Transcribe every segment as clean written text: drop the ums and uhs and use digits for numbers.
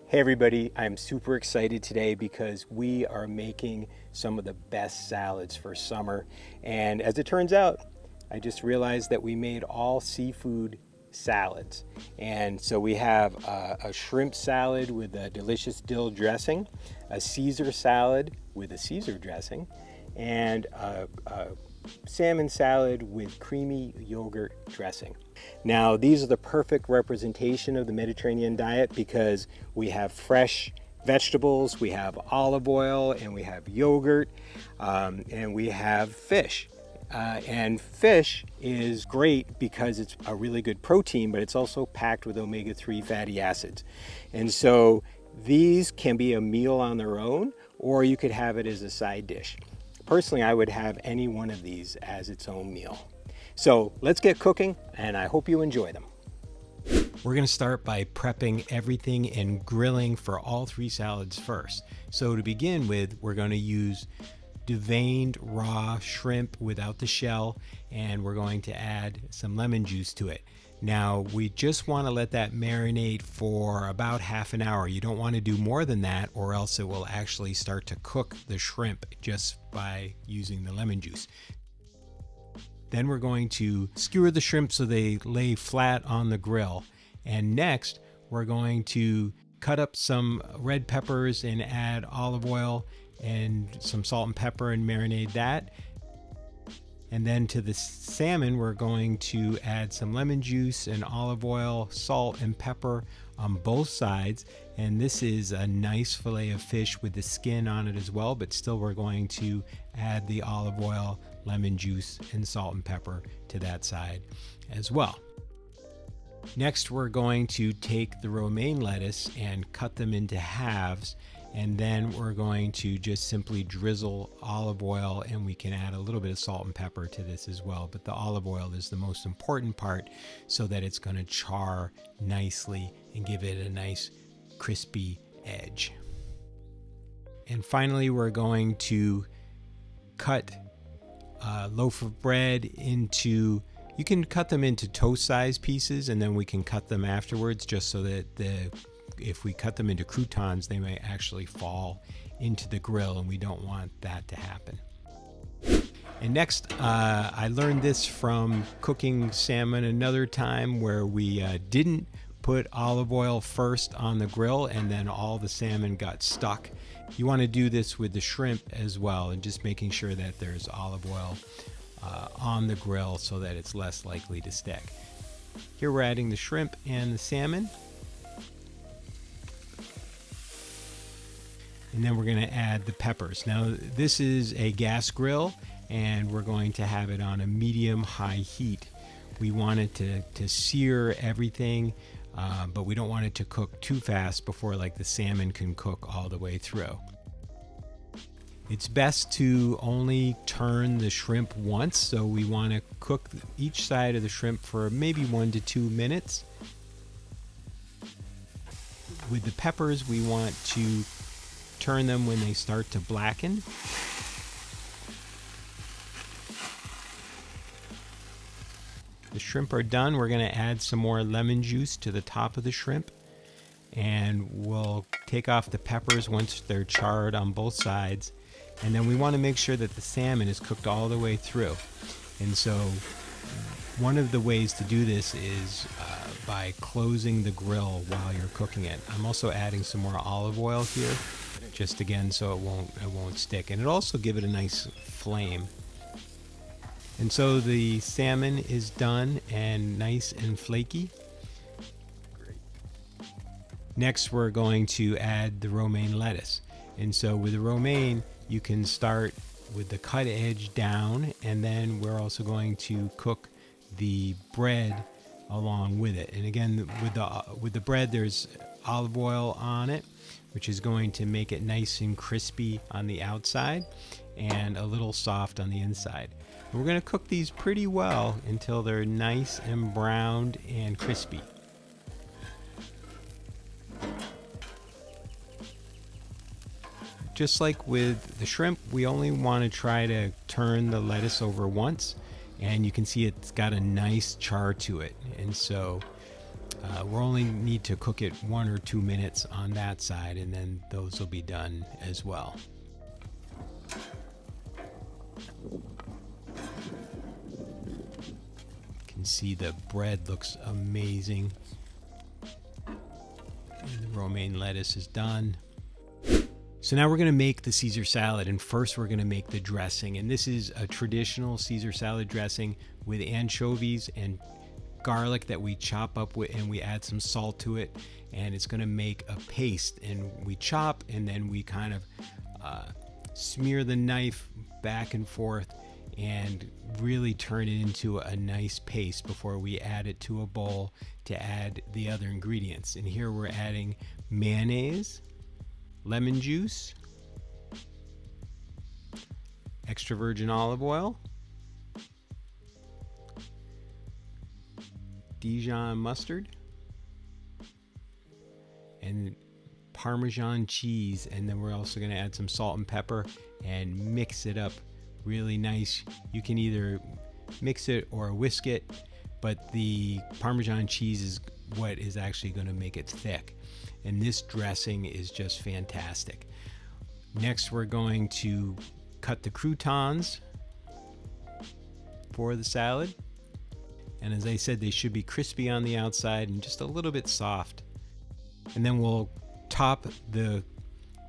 Hey everybody, I'm super excited today because we are making some of the best salads for summer. And as it turns out, I just realized that we made all seafood salads. And so we have a shrimp salad with a delicious dill dressing, a Caesar salad with a Caesar dressing, and a salmon salad with creamy yogurt dressing. Now, these are the perfect representation of the Mediterranean diet because we have fresh vegetables, we have olive oil, and we have yogurt, and we have fish. And fish is great because it's a really good protein, but it's also packed with omega-3 fatty acids. And so these can be a meal on their own, or you could have it as a side dish. Personally, I would have any one of these as its own meal. So let's get cooking, and I hope you enjoy them. We're going to start by prepping everything and grilling for all three salads first. So to begin with, we're going to use deveined raw shrimp without the shell, and we're going to add some lemon juice to it. Now, we just want to let that marinate for about half an hour. You don't want to do more than that, or else it will actually start to cook the shrimp just by using the lemon juice. Then we're going to skewer the shrimp so they lay flat on the grill. And next, we're going to cut up some red peppers and add olive oil and some salt and pepper and marinate that. And then to the salmon, we're going to add some lemon juice and olive oil, salt and pepper on both sides. And this is a nice fillet of fish with the skin on it as well, but still we're going to add the olive oil, lemon juice, and salt and pepper to that side as well. Next, we're going to take the romaine lettuce and cut them into halves. And then we're going to just simply drizzle olive oil, and we can add a little bit of salt and pepper to this as well. But the olive oil is the most important part so that it's going to char nicely and give it a nice crispy edge. And finally, we're going to cut a loaf of bread into, you can cut them into toast-sized pieces, and then we can cut them afterwards just so that if we cut them into croutons, they may actually fall into the grill, and we don't want that to happen. And next, I learned this from cooking salmon another time where we didn't put olive oil first on the grill and then all the salmon got stuck. You want to do this with the shrimp as well, and just making sure that there's olive oil on the grill so that it's less likely to stick. Here we're adding the shrimp and the salmon. And then we're going to add the peppers. Now, this is a gas grill, and we're going to have it on a medium-high heat. We want it to sear everything, but we don't want it to cook too fast before the salmon can cook all the way through. It's best to only turn the shrimp once, so we want to cook each side of the shrimp for maybe 1 to 2 minutes. With the peppers, we want to turn them when they start to blacken. The shrimp are done. We're going to add some more lemon juice to the top of the shrimp, and we'll take off the peppers once they're charred on both sides. And then we want to make sure that the salmon is cooked all the way through. And so one of the ways to do this is by closing the grill while you're cooking it. I'm also adding some more olive oil here, just again so it won't stick, and it'll also give it a nice flame. And so the salmon is done and nice and flaky. Next, we're going to add the romaine lettuce. And so with the romaine, you can start with the cut edge down, and then we're also going to cook the bread along with it. And again, with the bread, there's olive oil on it, which is going to make it nice and crispy on the outside and a little soft on the inside. And we're going to cook these pretty well until they're nice and browned and crispy. Just like with the shrimp, we only want to try to turn the lettuce over once, and you can see it's got a nice char to it. And so We'll only need to cook it 1 or 2 minutes on that side, and then those will be done as well. You can see the bread looks amazing. And the romaine lettuce is done. So now we're going to make the Caesar salad, and first we're going to make the dressing. And this is a traditional Caesar salad dressing with anchovies and garlic that we chop up with, and we add some salt to it, and it's going to make a paste. And we chop, and then we kind of smear the knife back and forth and really turn it into a nice paste before we add it to a bowl to add the other ingredients. And here we're adding mayonnaise, lemon juice, extra virgin olive oil, Dijon mustard, and Parmesan cheese. And then we're also going to add some salt and pepper and mix it up really nice. You can either mix it or whisk it, but the Parmesan cheese is what is actually going to make it thick. And this dressing is just fantastic. Next, we're going to cut the croutons for the salad. And as I said, they should be crispy on the outside and just a little bit soft. And then we'll top the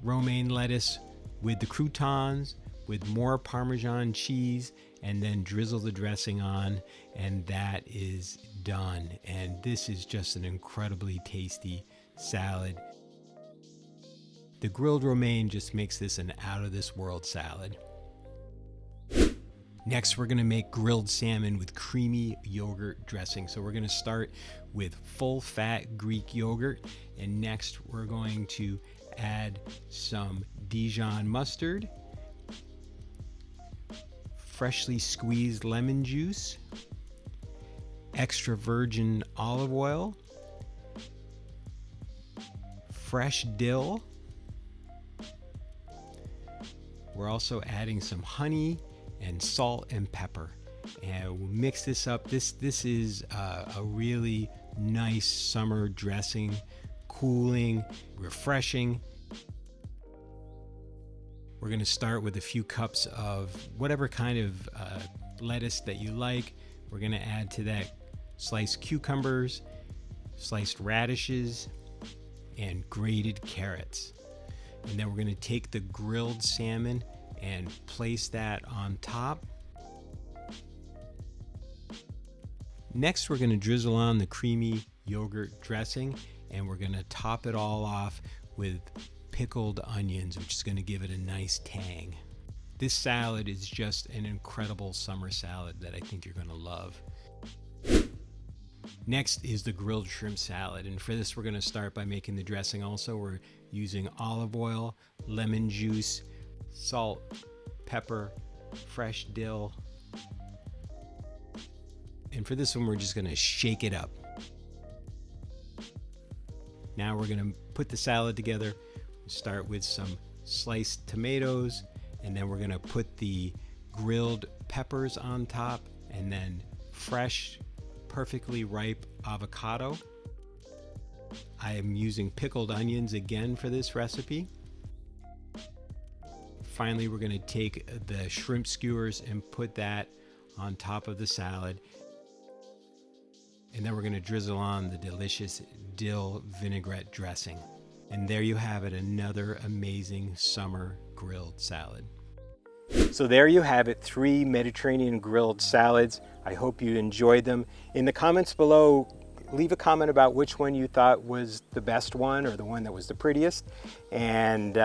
romaine lettuce with the croutons, with more Parmesan cheese, and then drizzle the dressing on, and that is done. And this is just an incredibly tasty salad. The grilled romaine just makes this an out of this world salad. Next, we're going to make grilled salmon with creamy yogurt dressing. So we're going to start with full fat Greek yogurt, and next we're going to add some Dijon mustard, freshly squeezed lemon juice, extra virgin olive oil, fresh dill. We're also adding some honey and salt and pepper, and we'll mix this up. This is a really nice summer dressing, cooling, refreshing. We're going to start with a few cups of whatever kind of lettuce that you like. We're going to add to that sliced cucumbers, sliced radishes, and grated carrots. And then we're going to take the grilled salmon and place that on top. Next, we're going to drizzle on the creamy yogurt dressing, and we're going to top it all off with pickled onions, which is going to give it a nice tang. This salad is just an incredible summer salad that I think you're going to love. Next is the grilled shrimp salad, and for this we're going to start by making the dressing also. We're using olive oil, lemon juice, salt, pepper, fresh dill. And for this one we're just going to shake it up. Now we're going to put the salad together. Start with some sliced tomatoes, and then we're going to put the grilled peppers on top, and then fresh, perfectly ripe avocado. I am using pickled onions again for this recipe. Finally, we're going to take the shrimp skewers and put that on top of the salad. And then we're going to drizzle on the delicious dill vinaigrette dressing. And there you have it, another amazing summer grilled salad. So there you have it, 3 Mediterranean grilled salads. I hope you enjoyed them. In the comments below, leave a comment about which one you thought was the best one or the one that was the prettiest. And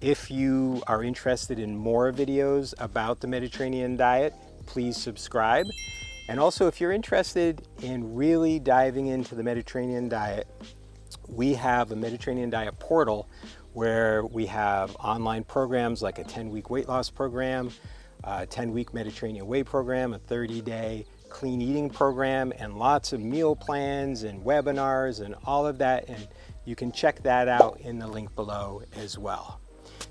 if you are interested in more videos about the Mediterranean diet, please subscribe. And also, if you're interested in really diving into the Mediterranean diet, we have a Mediterranean diet portal where we have online programs like a 10-week weight loss program, a 10-week Mediterranean way program, a 30-day clean eating program, and lots of meal plans and webinars and all of that. And you can check that out in the link below as well.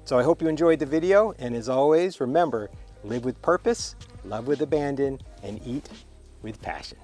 So I hope you enjoyed the video. And as always, remember, live with purpose, love with abandon, and eat with passion.